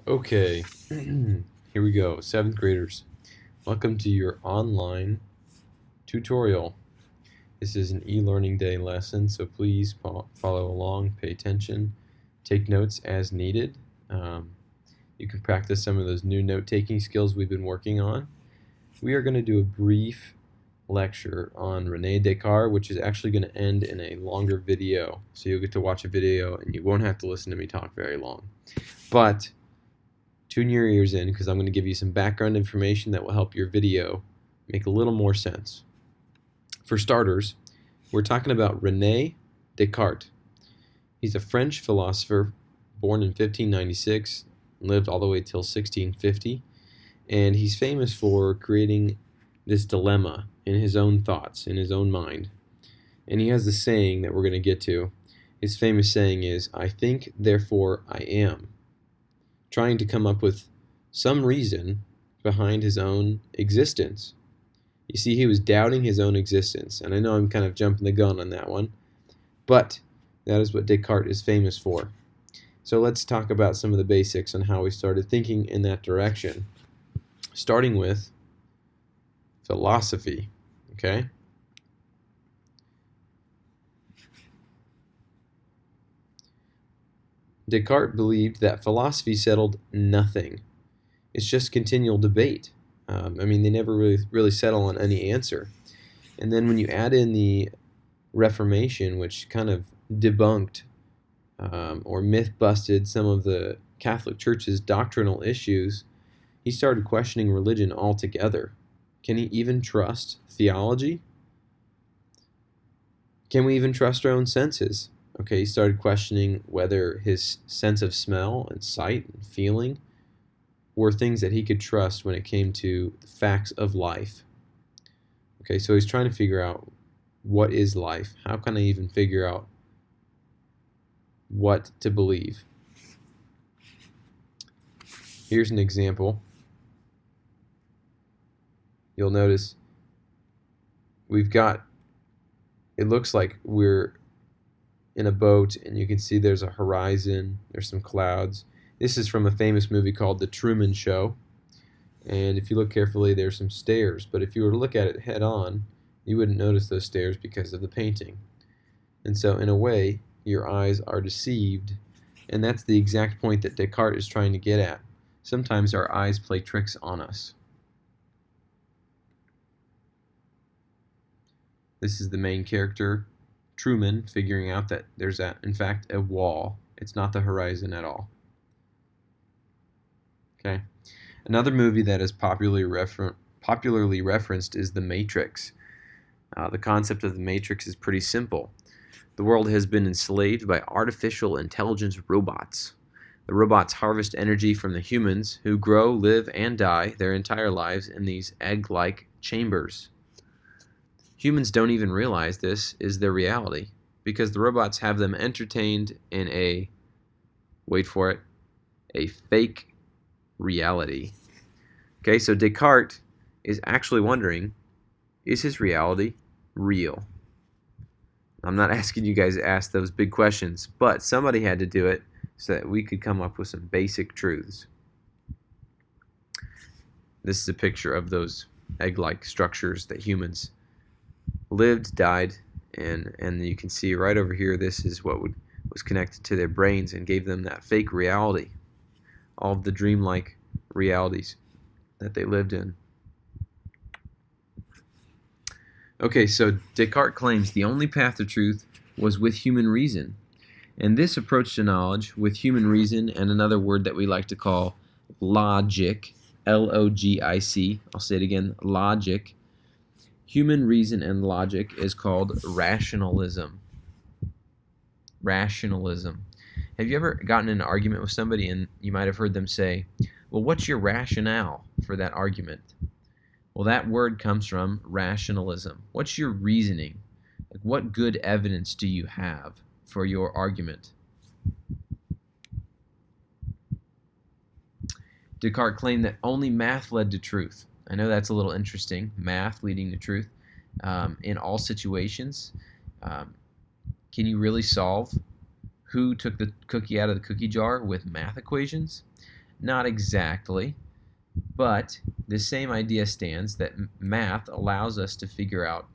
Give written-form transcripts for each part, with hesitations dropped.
Okay, here we go. Seventh graders, welcome to your online tutorial. This is an e-learning day lesson, so please follow along, pay attention, take notes as needed. You can practice some of those new note-taking skills we've been working on. We are going to do a brief lecture on Rene Descartes, which is actually going to end in a longer video. So you'll get to watch a video and you won't have to listen to me talk very long. But tune your ears in because I'm going to give you some background information that will help your video make a little more sense. For starters, we're talking about Rene Descartes. He's a French philosopher born in 1596, lived all the way till 1650, and he's famous for creating this dilemma in his own thoughts, in his own mind. And he has the saying that we're going to get to. His famous saying is, "I think, therefore I am," trying to come up with some reason behind his own existence. You see, he was doubting his own existence, and I know I'm kind of jumping the gun on that one, but that is what Descartes is famous for. So let's talk about some of the basics on how we started thinking in that direction, starting with philosophy, okay? Descartes believed that philosophy settled nothing. It's just continual debate. They never really settle on any answer. And then when you add in the Reformation, which kind of debunked or myth-busted some of the Catholic Church's doctrinal issues, he started questioning religion altogether. Can he even trust theology? Can we even trust our own senses? Okay, he started questioning whether his sense of smell and sight and feeling were things that he could trust when it came to the facts of life. Okay, so he's trying to figure out, what is life? How can I even figure out what to believe? Here's an example. You'll notice it looks like we're in a boat, and you can see there's a horizon, there's some clouds. This is from a famous movie called The Truman Show, and if you look carefully, there's some stairs, but if you were to look at it head on, you wouldn't notice those stairs because of the painting. And so in a way, your eyes are deceived, and that's the exact point that Descartes is trying to get at. Sometimes our eyes play tricks on us. This is the main character, Truman, figuring out that there's in fact a wall. It's not the horizon at all. Okay. Another movie that is popularly referenced is The Matrix. The concept of the Matrix is pretty simple. The world has been enslaved by artificial intelligence robots. The robots harvest energy from the humans who grow, live, and die their entire lives in these egg-like chambers. Humans don't even realize this is their reality because the robots have them entertained in a, wait for it, a fake reality. Okay, so Descartes is actually wondering, is his reality real? I'm not asking you guys to ask those big questions, but somebody had to do it so that we could come up with some basic truths. This is a picture of those egg-like structures that humans lived, died, and you can see right over here, this is what was connected to their brains and gave them that fake reality, all of the dreamlike realities that they lived in. Okay, so Descartes claims the only path to truth was with human reason, and this approach to knowledge with human reason and another word that we like to call logic, L-O-G-I-C, I'll say it again, logic. Human reason and logic is called rationalism. Rationalism. Have you ever gotten in an argument with somebody and you might have heard them say, well, what's your rationale for that argument? Well, that word comes from rationalism. What's your reasoning? Like, what good evidence do you have for your argument? Descartes claimed that only math led to truth. I know that's a little interesting, math leading to truth in all situations. Can you really solve who took the cookie out of the cookie jar with math equations? Not exactly, but the same idea stands that math allows us to figure out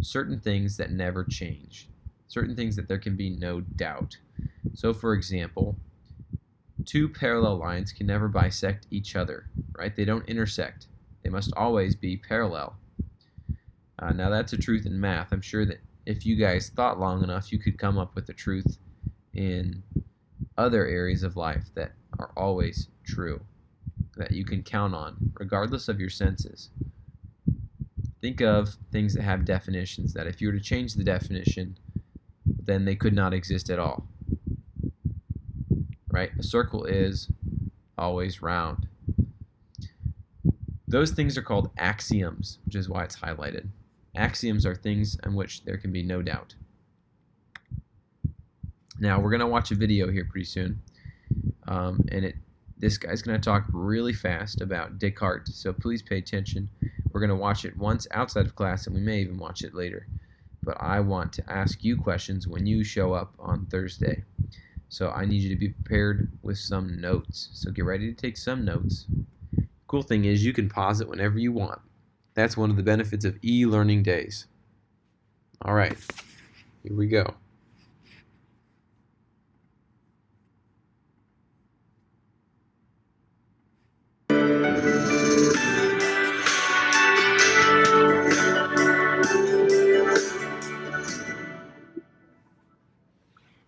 certain things that never change, certain things that there can be no doubt. So for example, two parallel lines can never bisect each other, right? They don't intersect. They must always be parallel. Now that's a truth in math. I'm sure that if you guys thought long enough, you could come up with a truth in other areas of life that are always true, that you can count on, regardless of your senses. Think of things that have definitions that if you were to change the definition, then they could not exist at all. Right? A circle is always round. Those things are called axioms, which is why it's highlighted. Axioms are things on which there can be no doubt. Now we're going to watch a video here pretty soon, this guy's going to talk really fast about Descartes, so please pay attention. We're going to watch it once outside of class, and we may even watch it later. But I want to ask you questions when you show up on Thursday. So I need you to be prepared with some notes. So get ready to take some notes. Cool thing is you can pause it whenever you want. That's one of the benefits of e-learning days. All right, here we go.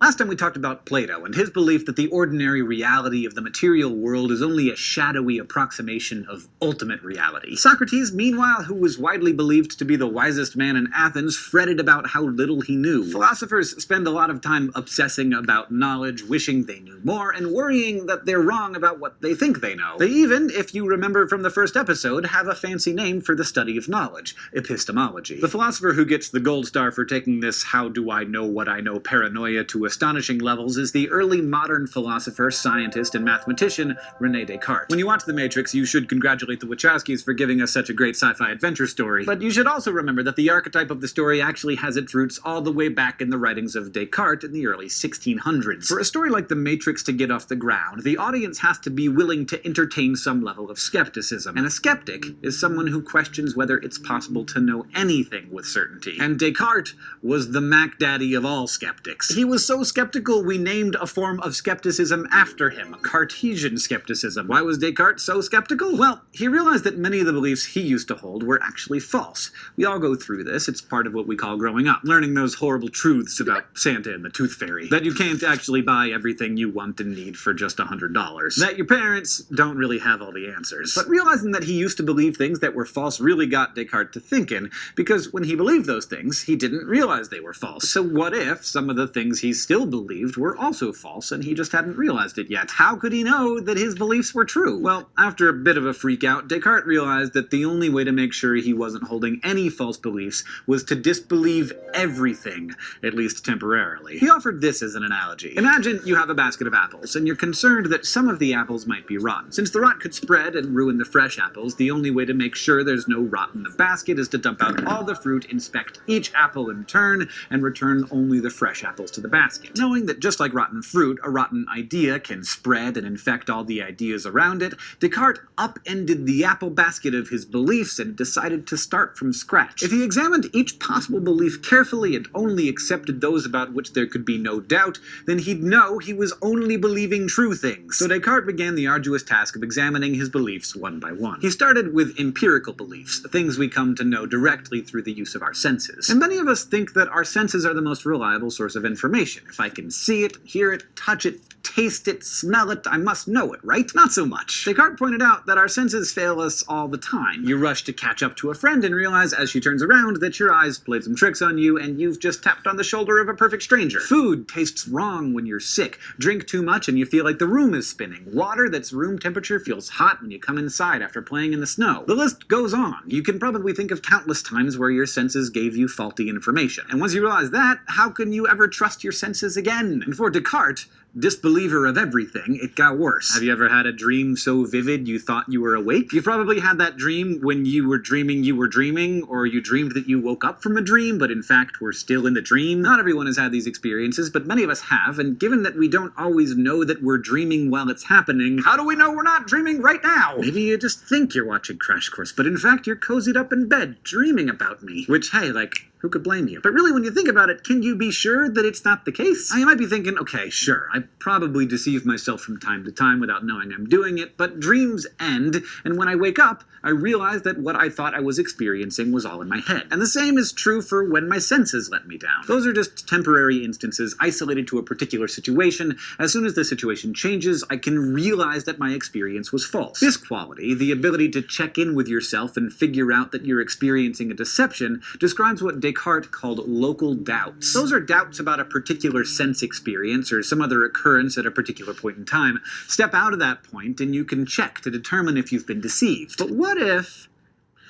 Last time we talked about Plato and his belief that the ordinary reality of the material world is only a shadowy approximation of ultimate reality. Socrates, meanwhile, who was widely believed to be the wisest man in Athens, fretted about how little he knew. Philosophers spend a lot of time obsessing about knowledge, wishing they knew more, and worrying that they're wrong about what they think they know. They even, if you remember from the first episode, have a fancy name for the study of knowledge: epistemology. The philosopher who gets the gold star for taking this how do I know what I know paranoia to astonishing levels is the early modern philosopher, scientist, and mathematician René Descartes. When you watch The Matrix, you should congratulate the Wachowskis for giving us such a great sci-fi adventure story. But you should also remember that the archetype of the story actually has its roots all the way back in the writings of Descartes in the early 1600s. For a story like The Matrix to get off the ground, the audience has to be willing to entertain some level of skepticism. And a skeptic is someone who questions whether it's possible to know anything with certainty. And Descartes was the Mac Daddy of all skeptics. He was so skeptical we named a form of skepticism after him, Cartesian skepticism. Why was Descartes so skeptical? Well, he realized that many of the beliefs he used to hold were actually false. We all go through this. It's part of what we call growing up, learning those horrible truths about Santa and the Tooth Fairy. That you can't actually buy everything you want and need for just $100. That your parents don't really have all the answers. But realizing that he used to believe things that were false really got Descartes to thinking, because when he believed those things, he didn't realize they were false. So what if some of the things he still believed were also false and he just hadn't realized it yet? How could he know that his beliefs were true? Well, after a bit of a freak out, Descartes realized that the only way to make sure he wasn't holding any false beliefs was to disbelieve everything, at least temporarily. He offered this as an analogy. Imagine you have a basket of apples, and you're concerned that some of the apples might be rotten. Since the rot could spread and ruin the fresh apples, the only way to make sure there's no rot in the basket is to dump out all the fruit, inspect each apple in turn, and return only the fresh apples to the basket. Knowing that just like rotten fruit, a rotten idea can spread and infect all the ideas around it, Descartes upended the apple basket of his beliefs and decided to start from scratch. If he examined each possible belief carefully and only accepted those about which there could be no doubt, then he'd know he was only believing true things. So Descartes began the arduous task of examining his beliefs one by one. He started with empirical beliefs, things we come to know directly through the use of our senses. And many of us think that our senses are the most reliable source of information. If I can see it, hear it, touch it, taste it, smell it, I must know it, right? Not so much. Descartes pointed out that our senses fail us all the time. You rush to catch up to a friend and realize as she turns around that your eyes played some tricks on you and you've just tapped on the shoulder of a perfect stranger. Food tastes wrong when you're sick. Drink too much and you feel like the room is spinning. Water that's room temperature feels hot when you come inside after playing in the snow. The list goes on. You can probably think of countless times where your senses gave you faulty information. And once you realize that, how can you ever trust your senses again? And for Descartes, disbeliever of everything, it got worse. Have you ever had a dream so vivid you thought you were awake? You've probably had that dream when you were dreaming, or you dreamed that you woke up from a dream, but in fact were still in the dream. Not everyone has had these experiences, but many of us have, and given that we don't always know that we're dreaming while it's happening, how do we know we're not dreaming right now? Maybe you just think you're watching Crash Course, but in fact you're cozied up in bed, dreaming about me. Which, hey, like, who could blame you? But really, when you think about it, can you be sure that it's not the case? You might be thinking, okay, sure, I probably deceive myself from time to time without knowing I'm doing it, but dreams end, and when I wake up, I realize that what I thought I was experiencing was all in my head. And the same is true for when my senses let me down. Those are just temporary instances isolated to a particular situation. As soon as the situation changes, I can realize that my experience was false. This quality, the ability to check in with yourself and figure out that you're experiencing a deception, describes what Descartes called local doubts. Those are doubts about a particular sense experience or some other occurrence at a particular point in time. Step out of that point and you can check to determine if you've been deceived. But what if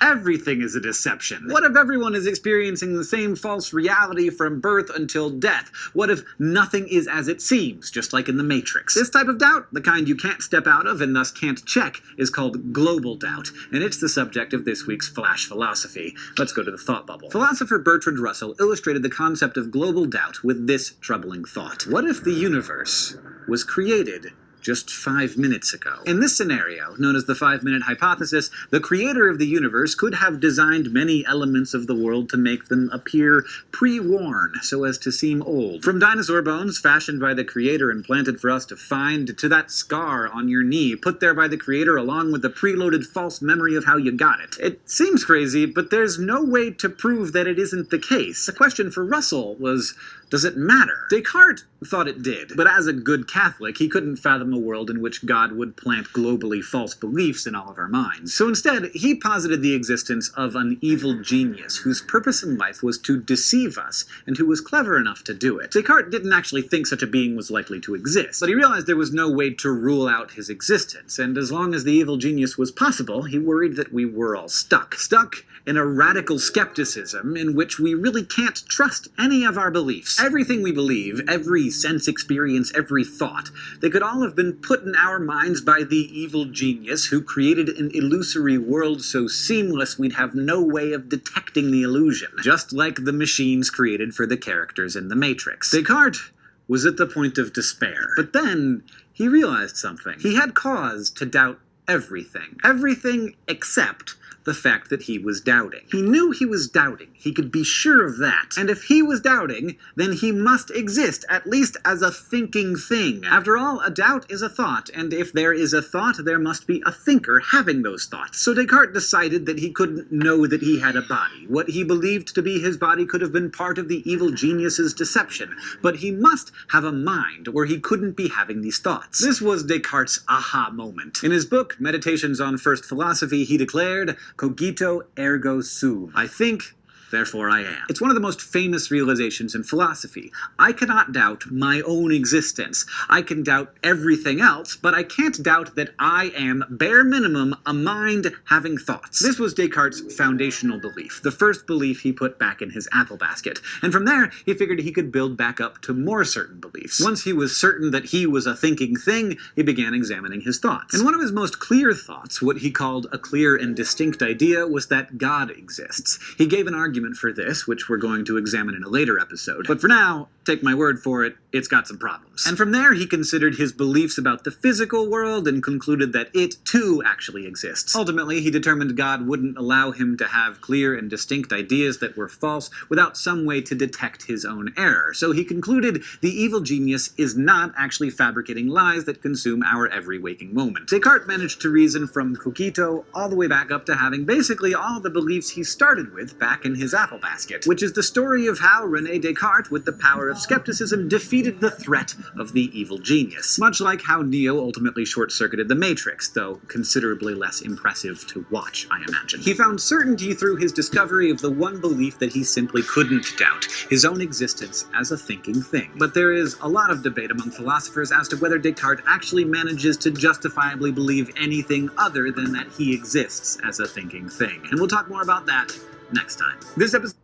everything is a deception? What if everyone is experiencing the same false reality from birth until death? What if nothing is as it seems, just like in the Matrix? This type of doubt, the kind you can't step out of and thus can't check, is called global doubt, and it's the subject of this week's Flash Philosophy. Let's go to the thought bubble. Philosopher Bertrand Russell illustrated the concept of global doubt with this troubling thought. What if the universe was created just 5 minutes ago? In this scenario, known as the 5-minute hypothesis, the creator of the universe could have designed many elements of the world to make them appear pre-worn, so as to seem old. From dinosaur bones fashioned by the creator and planted for us to find, to that scar on your knee put there by the creator along with the preloaded false memory of how you got it. It seems crazy, but there's no way to prove that it isn't the case. The question for Russell was, does it matter? Descartes thought it did, but as a good Catholic, he couldn't fathom a world in which God would plant globally false beliefs in all of our minds. So instead, he posited the existence of an evil genius whose purpose in life was to deceive us, and who was clever enough to do it. Descartes didn't actually think such a being was likely to exist, but he realized there was no way to rule out his existence, and as long as the evil genius was possible, he worried that we were all stuck. Stuck in a radical skepticism in which we really can't trust any of our beliefs. Everything we believe, every sense experience, every thought, they could all have been put in our minds by the evil genius who created an illusory world so seamless we'd have no way of detecting the illusion, just like the machines created for the characters in the Matrix. Descartes was at the point of despair, but then he realized something. He had cause to doubt everything. Everything except the fact that he was doubting. He knew he was doubting. He could be sure of that. And if he was doubting, then he must exist, at least as a thinking thing. After all, a doubt is a thought, and if there is a thought, there must be a thinker having those thoughts. So Descartes decided that he couldn't know that he had a body. What he believed to be his body could have been part of the evil genius's deception, but he must have a mind, or he couldn't be having these thoughts. This was Descartes' aha moment. In his book, Meditations on First Philosophy, he declared, "Cogito ergo sum." I think, therefore I am. It's one of the most famous realizations in philosophy. I cannot doubt my own existence. I can doubt everything else, but I can't doubt that I am, bare minimum, a mind having thoughts. This was Descartes' foundational belief, the first belief he put back in his apple basket. And from there, he figured he could build back up to more certain beliefs. Once he was certain that he was a thinking thing, he began examining his thoughts. And one of his most clear thoughts, what he called a clear and distinct idea, was that God exists. He gave an argument for this, which we're going to examine in a later episode. But for now, take my word for it, it's got some problems. And from there, he considered his beliefs about the physical world and concluded that it, too, actually exists. Ultimately, he determined God wouldn't allow him to have clear and distinct ideas that were false without some way to detect his own error. So he concluded the evil genius is not actually fabricating lies that consume our every waking moment. Descartes managed to reason from cogito all the way back up to having basically all the beliefs he started with back in his apple basket, which is the story of how René Descartes, with the power of skepticism, defeated the threat of the evil genius. Much like how Neo ultimately short-circuited the Matrix, though considerably less impressive to watch, I imagine. He found certainty through his discovery of the one belief that he simply couldn't doubt, his own existence as a thinking thing. But there is a lot of debate among philosophers as to whether Descartes actually manages to justifiably believe anything other than that he exists as a thinking thing. And we'll talk more about that next time. This episode